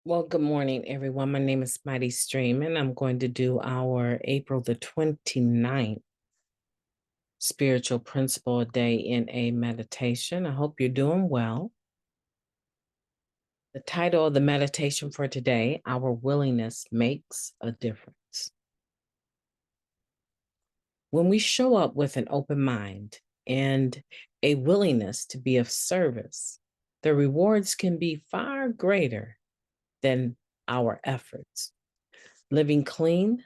Well, good morning, everyone. My name is MightyStream, and I'm going to do our April the 29th Spiritual Principle Day in a meditation. I hope you're doing well. The title of the meditation for today, Our Willingness Makes a Difference. When we show up with an open mind and a willingness to be of service, the rewards can be far greater than our efforts. Living clean,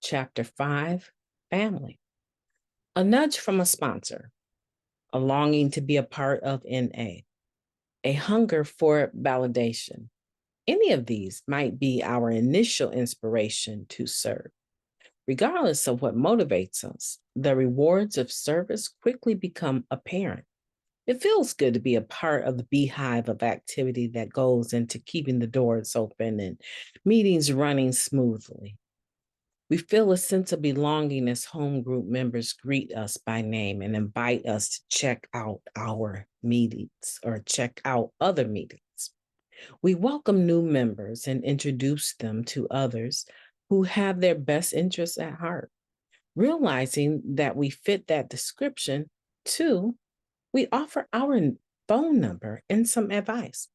Chapter 5, Family. A nudge from a sponsor, a longing to be a part of NA, a hunger for validation. Any of these might be our initial inspiration to serve. Regardless of what motivates us, the rewards of service quickly become apparent. It feels good to be a part of the beehive of activity that goes into keeping the doors open and meetings running smoothly. We feel a sense of belonging as home group members greet us by name and invite us to check out our meetings or check out other meetings. We welcome new members and introduce them to others who have their best interests at heart. Realizing that we fit that description, too, we offer our phone number and some advice.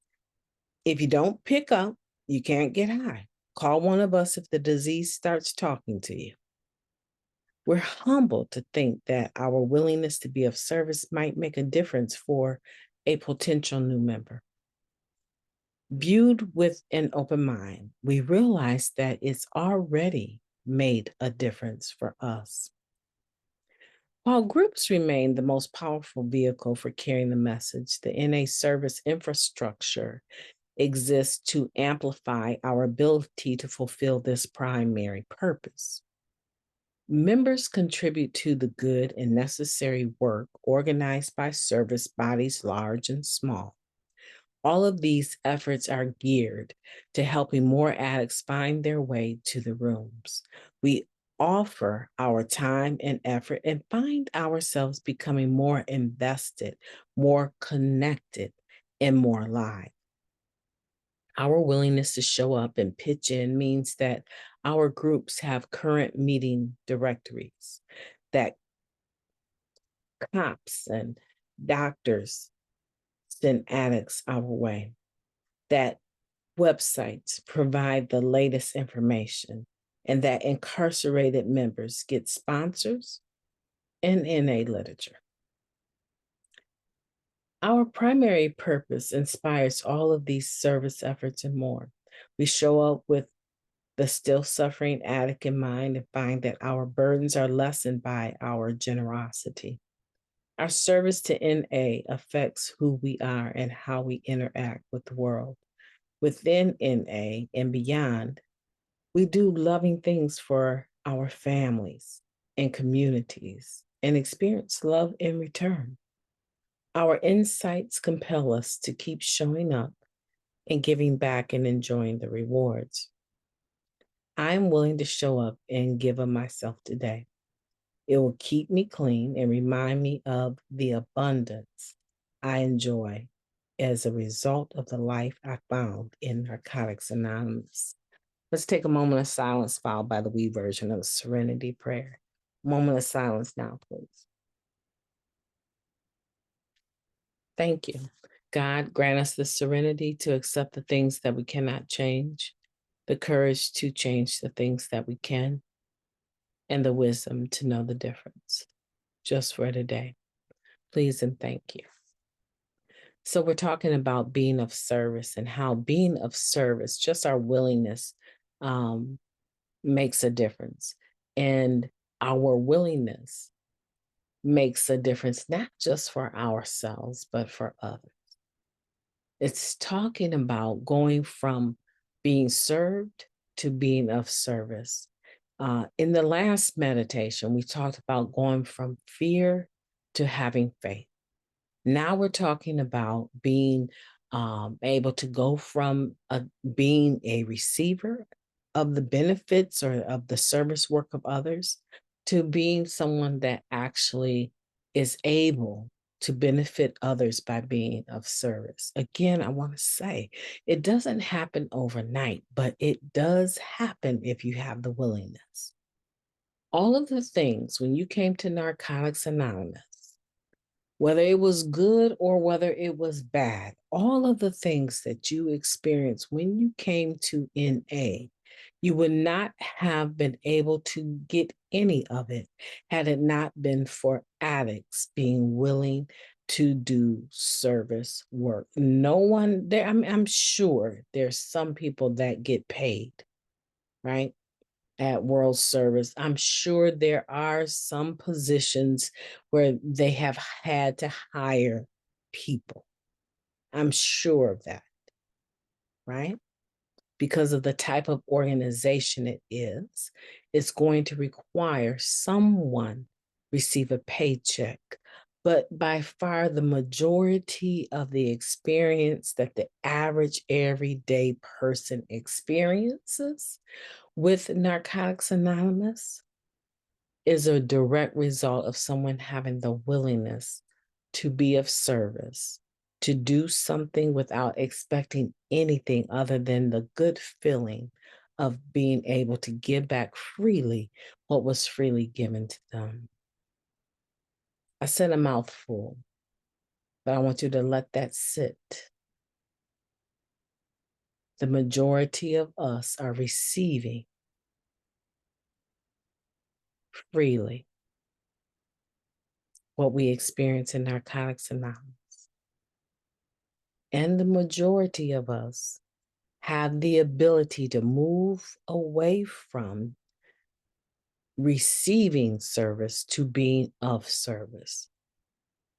If you don't pick up, you can't get high. Call one of us if the disease starts talking to you. We're humbled to think that our willingness to be of service might make a difference for a potential new member. Viewed with an open mind, we realize that it's already made a difference for us. While groups remain the most powerful vehicle for carrying the message, the NA service infrastructure exists to amplify our ability to fulfill this primary purpose. Members contribute to the good and necessary work organized by service bodies large and small. All of these efforts are geared to helping more addicts find their way to the rooms. We offer our time and effort and find ourselves becoming more invested, more connected, and more alive. Our willingness to show up and pitch in means that our groups have current meeting directories, that cops and doctors send addicts our way, that websites provide the latest information, and that incarcerated members get sponsors and NA literature. Our primary purpose inspires all of these service efforts and more. We show up with the still suffering addict in mind and find that our burdens are lessened by our generosity. Our service to NA affects who we are and how we interact with the world. Within NA and beyond, we do loving things for our families and communities and experience love in return. Our insights compel us to keep showing up and giving back and enjoying the rewards. I'm willing to show up and give of myself today. It will keep me clean and remind me of the abundance I enjoy as a result of the life I found in Narcotics Anonymous. Let's take a moment of silence followed by the we version of the Serenity Prayer. Moment of silence now, please. Thank you. God, grant us the serenity to accept the things that we cannot change, the courage to change the things that we can, and the wisdom to know the difference just for today. Please and thank you. So we're talking about being of service and how being of service, just our willingness, makes a difference. And our willingness makes a difference, not just for ourselves, but for others. It's talking about going from being served to being of service. In the last meditation, we talked about going from fear to having faith. Now we're talking about being able to go from being a receiver of the benefits or of the service work of others to being someone that actually is able to benefit others by being of service. Again, I want to say it doesn't happen overnight, but it does happen if you have the willingness. All of the things when you came to Narcotics Anonymous, whether it was good or whether it was bad, all of the things that you experienced when you came to NA, you would not have been able to get any of it had it not been for addicts being willing to do service work. No one there, I'm sure there's some people that get paid, right? At World Service. I'm sure there are some positions where they have had to hire people. I'm sure of that, right? Because of the type of organization it is, it's going to require someone receive a paycheck. But by far, the majority of the experience that the average everyday person experiences with Narcotics Anonymous is a direct result of someone having the willingness to be of service, to do something without expecting anything other than the good feeling of being able to give back freely what was freely given to them. I said a mouthful, but I want you to let that sit. The majority of us are receiving freely what we experience in Narcotics Anonymous. And the majority of us have the ability to move away from receiving service to being of service.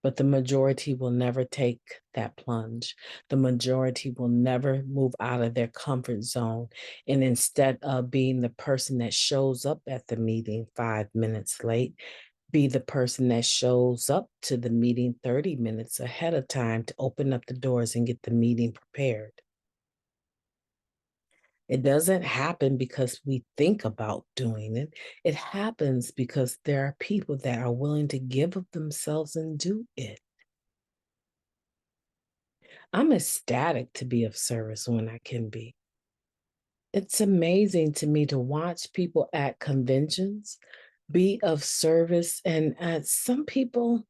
But the majority will never take that plunge. The majority will never move out of their comfort zone. And instead of being the person that shows up at the meeting 5 minutes late, be the person that shows up to the meeting 30 minutes ahead of time to open up the doors and get the meeting prepared. It doesn't happen because we think about doing it. It happens because there are people that are willing to give of themselves and do it. I'm ecstatic to be of service when I can be. It's amazing to me to watch people at conventions be of service. And some people,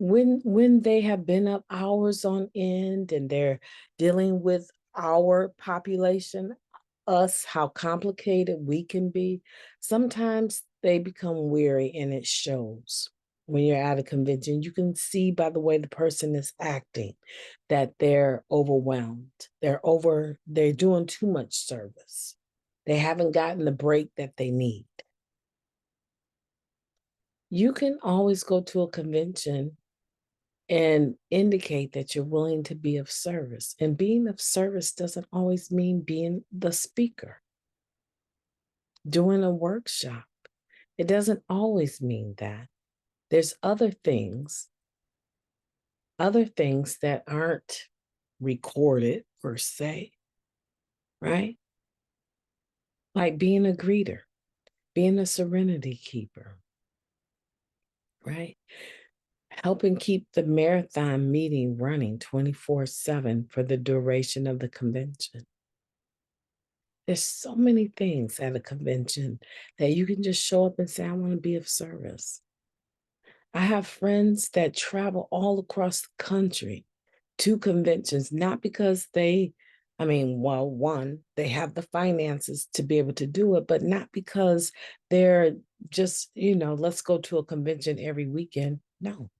when they have been up hours on end and they're dealing with our population, us, how complicated we can be, sometimes they become weary and it shows. When you're at a convention, you can see by the way the person is acting that they're overwhelmed. They're doing too much service. They haven't gotten the break that they need. You can always go to a convention and indicate that you're willing to be of service. And being of service doesn't always mean being the speaker. Doing a workshop, it doesn't always mean that. There's other things that aren't recorded per se, right? Like being a greeter, being a serenity keeper, right? Helping keep the marathon meeting running 24/7 for the duration of the convention. There's so many things at a convention that you can just show up and say, I want to be of service. I have friends that travel all across the country to conventions, not because one, they have the finances to be able to do it, but not because they're just, let's go to a convention every weekend. No,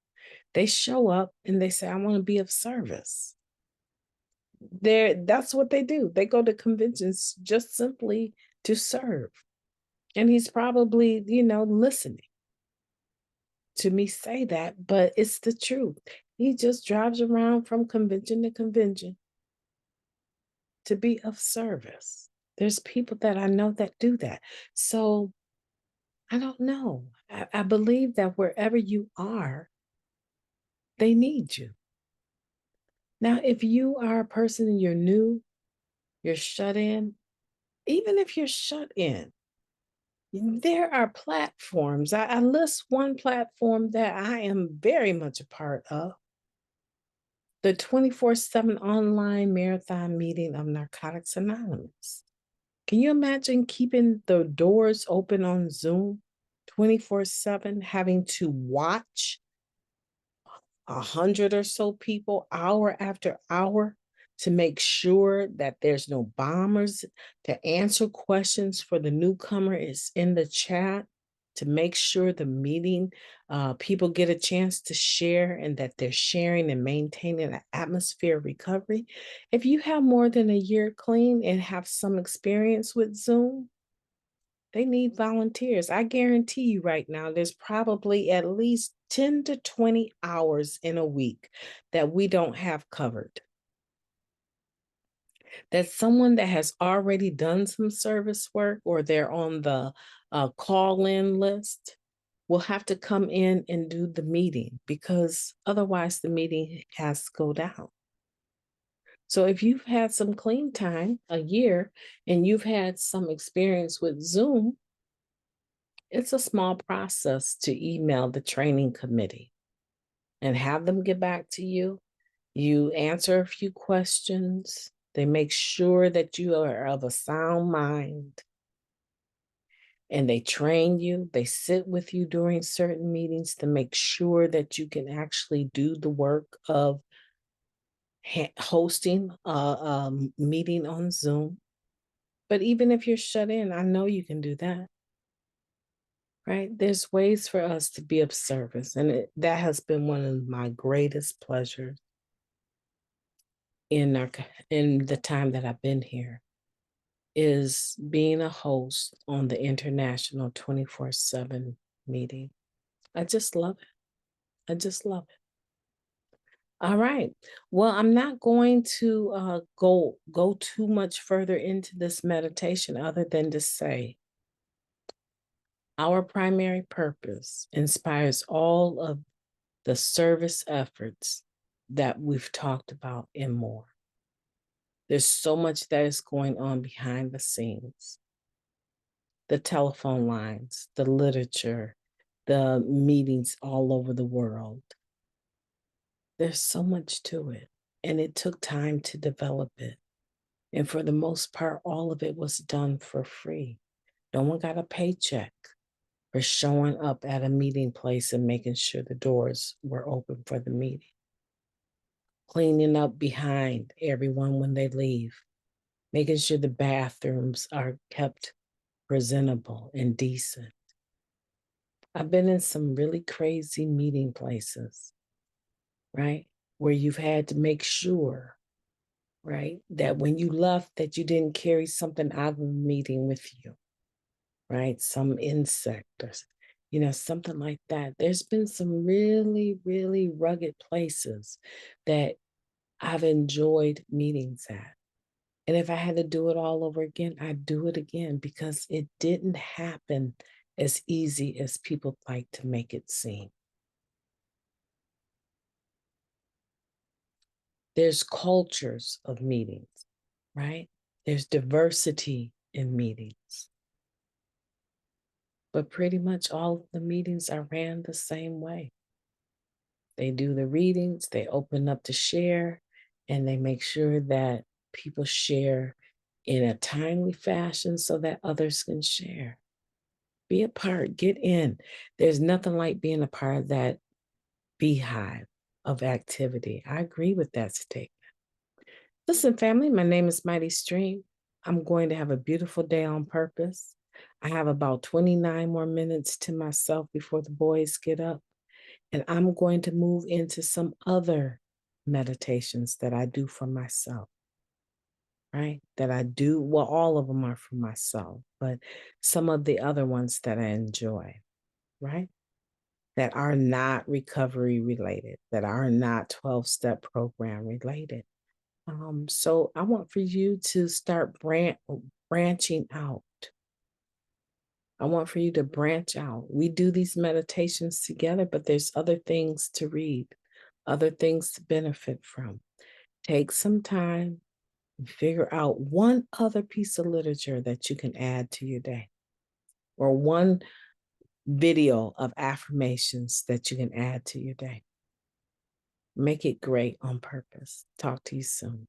they show up and they say, I want to be of service. That's what they do. They go to conventions just simply to serve. And he's probably, listening to me say that, but it's the truth. He just drives around from convention to convention to be of service. There's people that I know that do that. So I don't know. I believe that wherever you are, they need you. Now, if you are a person and you're new, you're shut in, even if you're shut in, There are platforms. I list one platform that I am very much a part of, the 24/7 online marathon meeting of Narcotics Anonymous. Can you imagine keeping the doors open on Zoom 24/7, having to watch 100 or so people hour after hour to make sure that there's no bombers, to answer questions for the newcomer is in the chat, to make sure the meeting people get a chance to share and that they're sharing and maintaining an atmosphere of recovery. If you have more than a year clean and have some experience with Zoom, they need volunteers. I guarantee you right now, there's probably at least 10 to 20 hours in a week that we don't have covered. That someone that has already done some service work or they're on the call in list will have to come in and do the meeting because otherwise the meeting has to go down. So if you've had some clean time, a year, and you've had some experience with Zoom, it's a small process to email the training committee and have them get back to you. You answer a few questions. They make sure that you are of a sound mind and they train you. They sit with you during certain meetings to make sure that you can actually do the work of hosting a meeting on Zoom. But even if you're shut in, I know you can do that. Right? There's ways for us to be of service, and that has been one of my greatest pleasures in our in the time that I've been here is being a host on the international 24/7 meeting. I just love it. I just love it. All right. Well, I'm not going to go too much further into this meditation other than to say our primary purpose inspires all of the service efforts that we've talked about and more. There's so much that is going on behind the scenes. The telephone lines, the literature, the meetings all over the world. There's so much to it, and it took time to develop it. And for the most part, all of it was done for free. No one got a paycheck for showing up at a meeting place and making sure the doors were open for the meeting, cleaning up behind everyone when they leave, making sure the bathrooms are kept presentable and decent. I've been in some really crazy meeting places, right? Where you've had to make sure, right, that when you left that you didn't carry something out of the meeting with you, right? Some insect or, something like that. There's been some really, really rugged places that I've enjoyed meetings at. And if I had to do it all over again, I'd do it again because it didn't happen as easy as people like to make it seem. There's cultures of meetings, right? There's diversity in meetings. But pretty much all of the meetings are ran the same way. They do the readings, they open up to share, and they make sure that people share in a timely fashion so that others can share. Be a part, get in. There's nothing like being a part of that beehive of activity. I agree with that statement. Listen, family, my name is Mighty Stream. I'm going to have a beautiful day on purpose. I have about 29 more minutes to myself before the boys get up, and I'm going to move into some other meditations that I do for myself, right? That I do, well, all of them are for myself, but some of the other ones that I enjoy, right? That are not recovery related, that are not 12-step program related. So I want for you to start branching out. I want for you to branch out. We do these meditations together, but there's other things to read, other things to benefit from. Take some time and figure out one other piece of literature that you can add to your day. or one video of affirmations that you can add to your day. Make it great on purpose. Talk to you soon.